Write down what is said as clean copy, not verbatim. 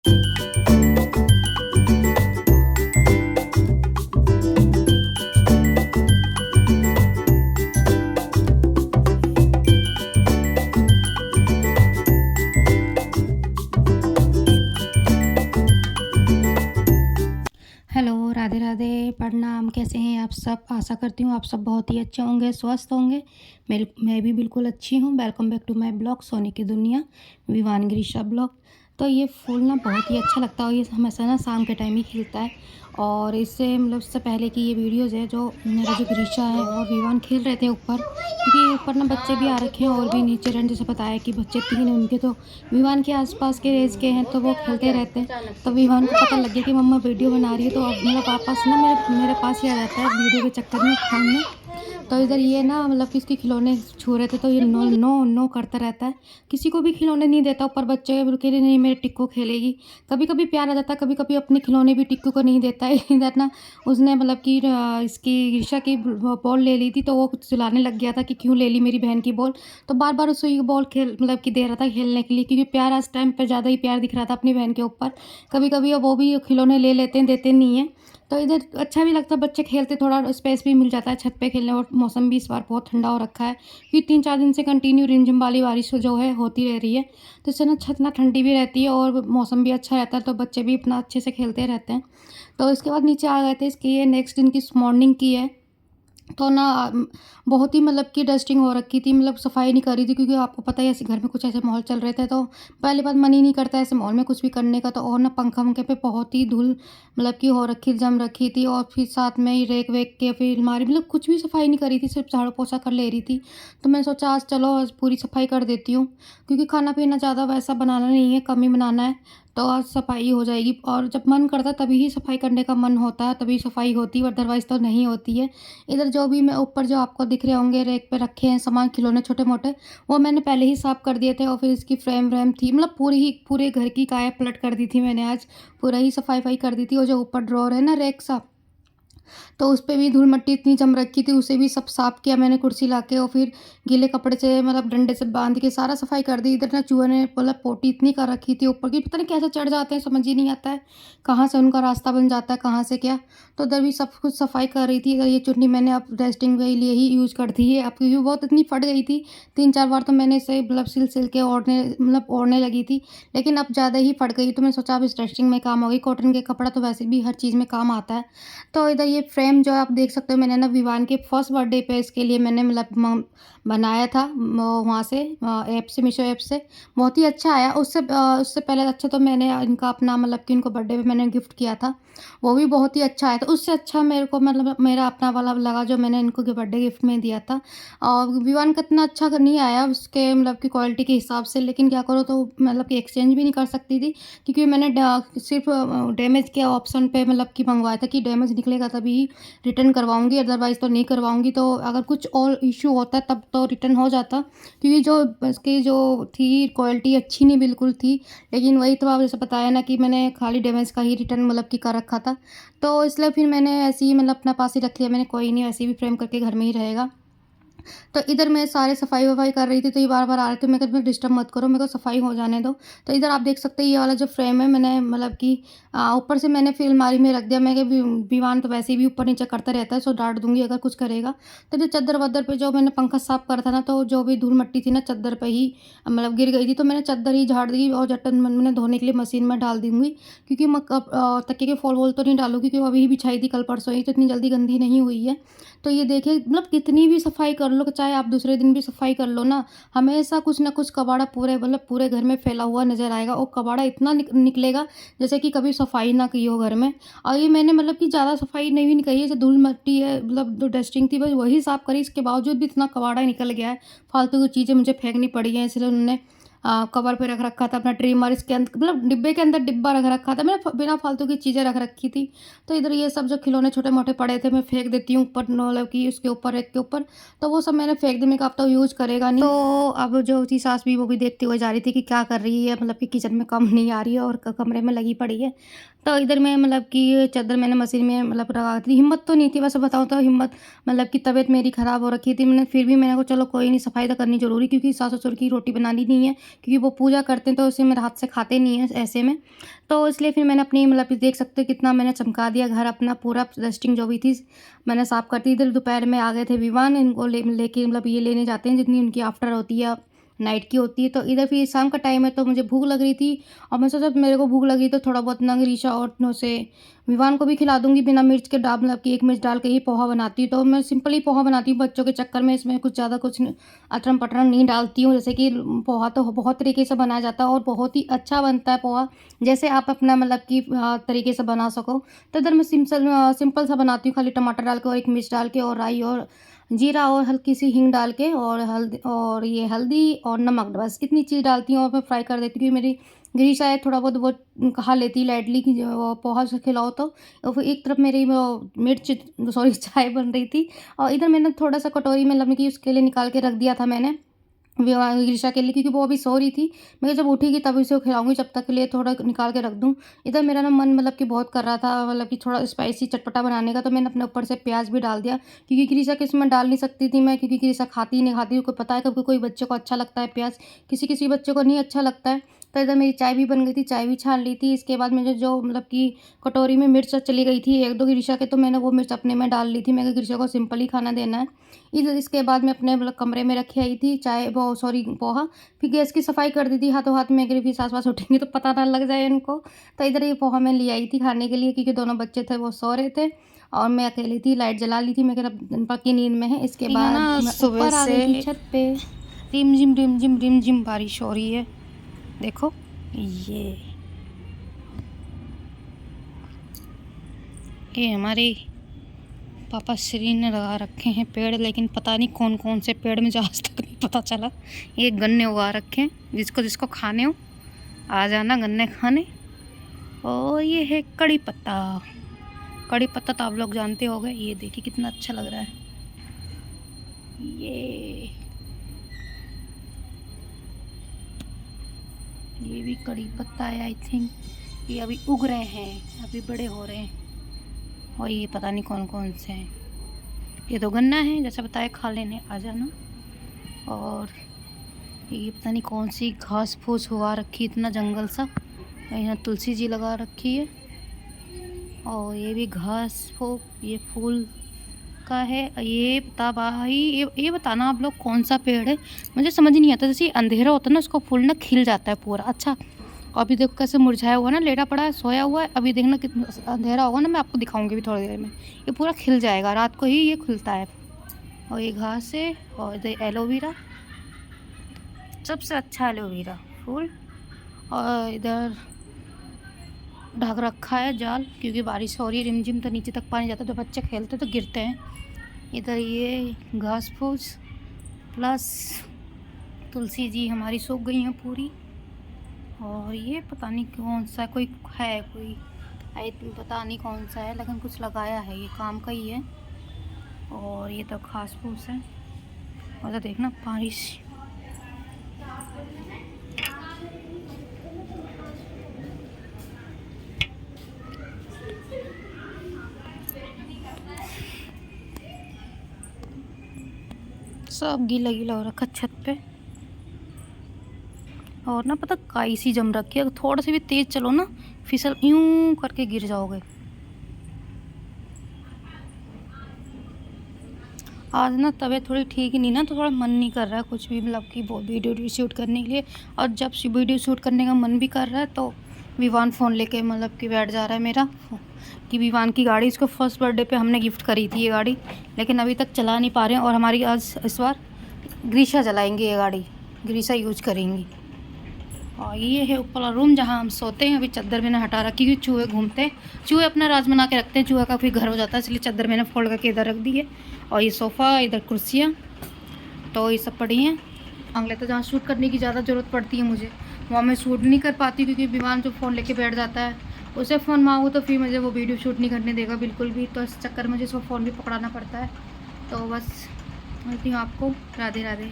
Hello, Radhe Radhe, प्रणाम। कैसे हैं आप सब? आशा करती हूँ आप सब बहुत ही अच्छे होंगे, स्वस्थ होंगे। मैं भी बिल्कुल अच्छी हूँ। Welcome back to my blog Soni की दुनिया, विवान गिरीशा ब्लॉग। तो ये फूल ना बहुत ही अच्छा लगता है और ये हमेशा ना शाम के टाइम ही खिलता है। और इससे मतलब इससे पहले की ये वीडियोज़ है जो मेरा जो गिरीशा है और विवान खेल रहे थे ऊपर, क्योंकि ऊपर ना बच्चे भी आ रखे हैं और भी नीचे रेंट जैसे बताया कि बच्चे 3 हैं उनके, तो विवान के आस-पास के एज के हैं तो वो क्या आ खेलते गया रहते हैं। अचानक तो से? विवान को पता लग गया कि मम्मा वीडियो बना रही है, तो अब मतलब वापस ना मेरे मेरे पास ही आ जाता है वीडियो के चक्कर में फ़ोन में। अरे तो इधर भाई! ये ना मतलब कि इसके खिलौने छू रहे थे तो ये नो कितनी नो नो करता रहता है। किसी को भी खिलौने नहीं देता, ऊपर बच्चे बोल के नहीं मेरे टिक्को खेलेगी। कभी-कभी प्यार आ जाता है, कभी-कभी अपने खिलौने भी टिक्को को नहीं देता है। इधर ना उसने मतलब कि इसकी ईर्ष्या की बॉल ले ली थी, तो वो कुछ चिल्लाने लग गया था कि क्यों ले ली मेरी बहन की बॉल। तो बार-बार उसे ये बॉल खेल मतलब कि दे रहा था खेलने के लिए, क्योंकि प्यार आज टाइम पे ज़्यादा ही प्यार दिख रहा था अपनी बहन के ऊपर। कभी-कभी वो भी खिलौने ले लेते हैं, देते नहीं हैं। तो इधर अच्छा भी लगता है, बच्चे खेलते, थोड़ा स्पेस भी मिल जाता है छत पे खेलने, और मौसम भी इस बार बहुत ठंडा हो रखा है, क्योंकि 3-4 दिन से कंटिन्यू रिमझिम वाली बारिश जो है होती रह रही है। तो इससे ना छत ना ठंडी भी रहती है और मौसम भी अच्छा रहता है, तो बच्चे भी अपना अच्छे से खेलते रहते हैं। तो इसके बाद नीचे आ गए थे, इसकी ये नेक्स्ट दिन की मॉर्निंग की है। तो ना बहुत ही मतलब कि डस्टिंग हो रखी थी, मतलब सफाई नहीं कर रही थी, क्योंकि आपको पता ही है ऐसे घर में कुछ ऐसे माहौल चल रहे थे, तो पहली बात मन ही नहीं करता ऐसे माहौल में कुछ भी करने का। तो और ना पंखा-वंखे पे बहुत ही धूल मतलब कि हो रखी जम रखी थी, और फिर साथ में ही रेक-वेक के फिर अलमारी, मतलब कुछ भी सफाई नहीं करी थी, सिर्फ झाड़ू-पोछा कर ले रही थी। तो मैंने सोचा आज चलो आज पूरी सफाई कर देती हूँ, क्योंकि खाना-पीना ज़्यादा वैसा बनाना नहीं है, कम ही बनाना है। तो आज सफाई हो जाएगी, और जब मन करता है तभी ही सफाई करने का मन होता है, तभी सफाई होती है, अदरवाइज़ तो नहीं होती है। इधर जो भी मैं ऊपर जो आपको दिख रहे होंगे रैक पे रखे हैं सामान खिलौने छोटे-मोटे, वो मैंने पहले ही साफ़ कर दिए थे, और फिर इसकी फ्रेम-व्रेम थी, मतलब पूरे घर की काया पलट कर दी थी मैंने आज, पूरा ही सफाई-वफाई कर दी थी। और जो ऊपर ड्रॉवर है ना रैक सा, तो उस पे भी धूल-मट्टी इतनी जम रखी थी, उसे भी सब साफ़ किया मैंने कुर्सी लाके, और फिर गीले कपड़े से मतलब डंडे से बाँध के सारा सफाई कर दी। इधर ना चूहे ने मतलब पोटी इतनी कर रखी थी ऊपर की, पता नहीं कैसे चढ़ जाते हैं, समझ ही नहीं आता है, कहाँ से उनका रास्ता बन जाता है, कहाँ से क्या। तो उधर भी सब कुछ सफाई कर रही थी। इधर ये चुन्नी मैंने अब रेस्टिंग के लिए ही यूज़ कर दी है अब, क्योंकि बहुत इतनी फट गई थी, 3-4 बार तो मैंने इसे मतलब सिल-सिल के ओढ़ने लगी थी, लेकिन अब ज़्यादा ही फट गई, तो मैंने सोचा अब इस रेस्टिंग में काम होगी। कॉटन के कपड़ा तो वैसे भी हर चीज़ में काम आता है। तो इधर ये फ्रेम जो आप देख सकते हो, मैंने ना विवान के फर्स्ट बर्थडे पे इसके लिए मैंने मतलब बनाया था वहाँ से ऐप से, मीशो ऐप से। बहुत ही अच्छा आया। उससे पहले अच्छा तो मैंने इनका अपना मतलब कि इनको बर्थडे पे मैंने गिफ्ट किया था, वो भी बहुत ही अच्छा आया था। उससे अच्छा मेरे को मतलब मेरा अपना वाला लगा जो मैंने इनको बर्थडे गिफ्ट में दिया था। और विवान का इतना अच्छा नहीं आया उसके मतलब की क्वालिटी के हिसाब से, लेकिन क्या करो, तो मतलब कि एक्सचेंज भी नहीं कर सकती थी, क्योंकि मैंने सिर्फ डैमेज के ऑप्शन पे मतलब कि मंगवाया था कि डैमेज निकलेगा तभी रिटर्न करवाऊँगी, अदरवाइज़ तो नहीं करवाऊँगी। तो अगर कुछ और इश्यू होता तब तो रिटर्न हो जाता, क्योंकि जो इसकी जो थी क्वालिटी अच्छी नहीं बिल्कुल थी। लेकिन वही तो आप जैसे बताया ना कि मैंने खाली डैमेज का ही रिटर्न मतलब कि कर रखा था। तो इसलिए फिर मैंने ऐसे ही मतलब अपना पास ही रख लिया, मैंने कोई नहीं, वैसे भी फ्रेम करके घर में ही रहेगा। तो इधर मैं सारे सफाई-वफाई कर रही थी, तो ये बार-बार आ रहे थे, मैं कहा तुम्हें डिस्टर्ब मत करो, मेरे को सफाई हो जाने दो। तो इधर आप देख सकते हैं ये वाला जो फ्रेम है मैंने मतलब कि ऊपर से मैंने फिर अलमारी में रख दिया। मैं कहा विवान तो वैसे भी ऊपर-नीचे करता रहता है, सो डाँट दूँगी अगर कुछ करेगा। तो जो चद्दर-वद्दर पे जो मैंने पंखा साफ करा था ना, तो जो भी धूल-मट्टी थी ना चद्दर पे ही मतलब गिर गई थी, तो मैंने चद्दर ही झाड़ दी और झट्टन मैंने धोने के लिए मशीन में डाल दूँगी, क्योंकि मैं तकिए के फॉल-वॉल तो नहीं डालूँगी, क्योंकि वो अभी ही बिछाई थी कल परसों ही, तो इतनी जल्दी गंदी नहीं हुई है। तो ये देखिए मतलब कितनी भी सफाई कर लो, चाहे आप दूसरे दिन भी सफाई कर लो ना, हमेशा कुछ ना कुछ कबाड़ा पूरे मतलब पूरे घर में फैला हुआ नज़र आएगा, और कबाड़ा इतना निकलेगा जैसे कि कभी सफाई ना की हो घर में। और ये मैंने मतलब कि ज़्यादा सफाई नहीं भी करी है, जैसे धूल मिट्टी है मतलब जो डस्टिंग थी बस वही साफ़ करी, इसके बावजूद भी इतना कबाड़ा निकल गया है। फालतू की चीज़ें मुझे फेंकनी पड़ी हैं, इसलिए उन्होंने कवर पे रख रखा था अपना ट्रिमर, इसके अंदर मतलब डिब्बे के अंदर डिब्बा रख रखा था, मैंने बिना फालतू की चीज़ें रख रखी थी। तो इधर ये सब जो खिलौने छोटे-मोटे पड़े थे मैं फेंक देती हूँ ऊपर, मतलब कि उसके ऊपर रैक के ऊपर, तो वो सब मैंने फेंक दिए, मैंने कहा अब तो यूज़ करेगा नहीं। तो अब जो थी सास भी वो भी देखती हुए जा रही थी कि क्या कर रही है, मतलब कि किचन में काम नहीं आ रही है और कमरे में लगी पड़ी है। तो इधर मैं मतलब कि ये चादर मैंने मशीन में मतलब लगा दी, हिम्मत तो नहीं थी, वैसे बताऊँ तो हिम्मत मतलब कि तबीयत मेरी ख़राब हो रखी थी, मैंने फिर भी मैंने कहा चलो कोई नहीं, सफाई तो करनी ज़रूरी, क्योंकि सास-ससुर की रोटी बनानी नहीं है, क्योंकि वो पूजा करते हैं तो उसे मेरे हाथ से खाते नहीं हैं ऐसे में। तो इसलिए फिर मैंने अपनी मतलब देख सकते हो कितना मैंने चमका दिया घर अपना, पूरा डस्टिंग जो भी थी मैंने साफ़ कर दी। इधर दोपहर में आ गए थे विवान, इनको लेके मतलब ये लेने जाते हैं जितनी उनकी आफ्टर होती है, नाइट की होती है। तो इधर फिर शाम का टाइम है तो मुझे भूख लग रही थी और मैं सोचा मेरे को भूख लगी तो थोड़ा बहुत नंगरीशा और से विवान को भी खिला दूँगी बिना मिर्च के, मतलब कि 1 मिर्च डाल के ही पोहा बनाती हूँ। तो मैं सिंपल ही पोहा बनाती हूँ बच्चों के चक्कर में, इसमें कुछ ज़्यादा कुछ अटरम-पटरम नहीं डालती हूँ। जैसे कि पोहा तो बहुत तरीके से बनाया जाता है और बहुत ही अच्छा बनता है पोहा, जैसे आप अपना मतलब कि तरीके से बना सको। तो इधर मैं सिंपल सा बनाती हूँ, खाली टमाटर डाल के और 1 मिर्च डाल के और राई और जीरा और हल्की सी हींग डाल के और हल्दी और नमक, बस इतनी चीज़ डालती हूँ और मैं फ्राई कर देती हूँ। क्योंकि मेरी गिरी शायद थोड़ा बहुत वो खा लेती है लाइटली कि जो वो पोहा से खिलाओ तो। और फिर एक तरफ मेरी वो मिर्च सॉरी चाय बन रही थी और इधर मैंने थोड़ा-सा कटोरी में मतलब कि उसके लिए निकाल के रख दिया था मैंने विदिशा के लिए, क्योंकि वो अभी सो रही थी। मैं कहा जब उठेगी तब उसे खिलाऊँगी, जब तक के लिए थोड़ा निकाल के रख दूँ। इधर मेरा ना मन मतलब कि बहुत कर रहा था मतलब कि थोड़ा स्पाइसी चटपटा बनाने का, तो मैंने अपने ऊपर से प्याज़ भी डाल दिया, क्योंकि गिरिशा के इसमें डाल नहीं सकती थी मैं, क्योंकि गिरिशा खाती ही नहीं खाती। उसको पता है कभी कोई बच्चे को अच्छा लगता है प्याज़, किसी-किसी बच्चे को नहीं अच्छा लगता है। तो इधर मेरी चाय भी बन गई थी, चाय भी छान ली थी। इसके बाद मुझे जो मतलब कि कटोरी में मिर्च चली गई थी 1-2 गिरिशा के, तो मैंने वो मिर्च अपने में डाल ली थी। मैं कहा गिरिशा को सिंपल ही खाना देना है। इधर इसके बाद मैं अपने मतलब कमरे में रखी आई थी चाय, वो सॉरी पोहा। फिर गैस की सफाई कर दी थी हाथों हाथ में, अगर फिर सास-वास उठेंगे तो पता ना लग जाए इनको। तो इधर ये पोहा मैं ले आई थी खाने के लिए, क्योंकि दोनों बच्चे थे वो सो रहे थे और मैं अकेली थी, लाइट जला ली थी। मैं कहा अब पक्की नींद में है। इसके बाद ना मैं सुबह ऊपर आ गई थी से छत पे। रिमझिम बारिश हो रही है, देखो ये हमारे पापा श्री ने लगा रखे हैं पेड़, लेकिन पता नहीं कौन कौन से पेड़ में, आज तक नहीं पता चला। ये गन्ने उगा रखे हैं, जिसको जिसको खाने हो आ जाना गन्ने खाने। और ये है कड़ी पत्ता। कड़ी पत्ता तो आप लोग जानते हो गए। ये देखिए कितना अच्छा लग रहा है। ये भी कड़ी पत्ता है आई थिंक। ये अभी उग रहे हैं, अभी बड़े हो रहे हैं। और ये पता नहीं कौन कौन से हैं। ये तो गन्ना है, जैसे बताया खा लेने आ जाना। और ये पता नहीं कौन सी घास फूस हुआ रखी, इतना जंगल सा। यहाँ तुलसी जी लगा रखी है और ये भी घास फूस, ये फूल का है। ये बता भाई, ये बताना आप लोग कौन सा पेड़ है, मुझे समझ नहीं आता। जैसे अंधेरा होता है ना, उसको फूल ना खिल जाता है पूरा। अच्छा, अभी देखो कैसे मुरझाया हुआ ना, लेटा पड़ा है, सोया हुआ है। अभी देखना कितना अंधेरा होगा ना, मैं आपको दिखाऊंगी भी थोड़ी देर में। ये पूरा खिल जाएगा, रात को ही ये खुलता है। और ये घास है और इधर एलोवेरा, सबसे अच्छा एलोवेरा फूल। और इधर ढक रखा है जाल, क्योंकि बारिश हो रही है रिमझिम, तो नीचे तक पानी जाता है, तो बच्चे खेलते तो गिरते हैं। इधर ये घास फूस प्लस तुलसी जी हमारी सूख गई हैं पूरी। और ये पता नहीं कौन सा कोई है, कोई पता नहीं कौन सा है, लेकिन कुछ लगाया है, ये काम का ही है। और ये तो घास फूस है। और तो देखना बारिश, सब गीला गीला हो रखा छत पे। और ना पता काई सी जम रखी है, थोड़ा सा भी तेज चलो ना फिसल यूं करके गिर जाओगे। आज ना तबीयत थोड़ी ठीक नहीं ना, तो थोड़ा मन नहीं कर रहा है कुछ भी मतलब कि वो वीडियो शूट करने के लिए। और जब वीडियो शूट करने का मन भी कर रहा है तो विवान फ़ोन लेके मतलब कि बैठ जा रहा है मेरा, कि विवान की गाड़ी, इसको फर्स्ट बर्थडे पे हमने गिफ्ट करी थी ये गाड़ी, लेकिन अभी तक चला नहीं पा रहे हैं। और हमारी आज इस बार ग्रीशा चलाएंगे ये गाड़ी, ग्रीशा यूज करेंगी। और ये है ऊपर वाला रूम जहाँ हम सोते हैं। अभी चादर मैंने हटा रखी क्योंकि चूहे घूमते हैं, चूहे अपना राज बना के रखते हैं, चूहे का फिर घर हो जाता है, इसलिए चादर मैंने फोल्ड करके इधर रख दी है। और ये सोफ़ा, इधर कुर्सियाँ, तो ये सब पड़ी हैं। अगले तो जहाँ शूट करने की ज़्यादा ज़रूरत पड़ती है मुझे, वहाँ मैं शूट नहीं कर पाती, क्योंकि विमान जो फ़ोन लेके बैठ जाता है, उसे फ़ोन मांगूँ तो फिर मुझे वो वीडियो शूट नहीं करने देगा बिल्कुल भी। तो इस चक्कर में मुझे उसको फ़ोन भी पकड़ाना पड़ता है। तो बस बोलती हूँ आपको राधे राधे।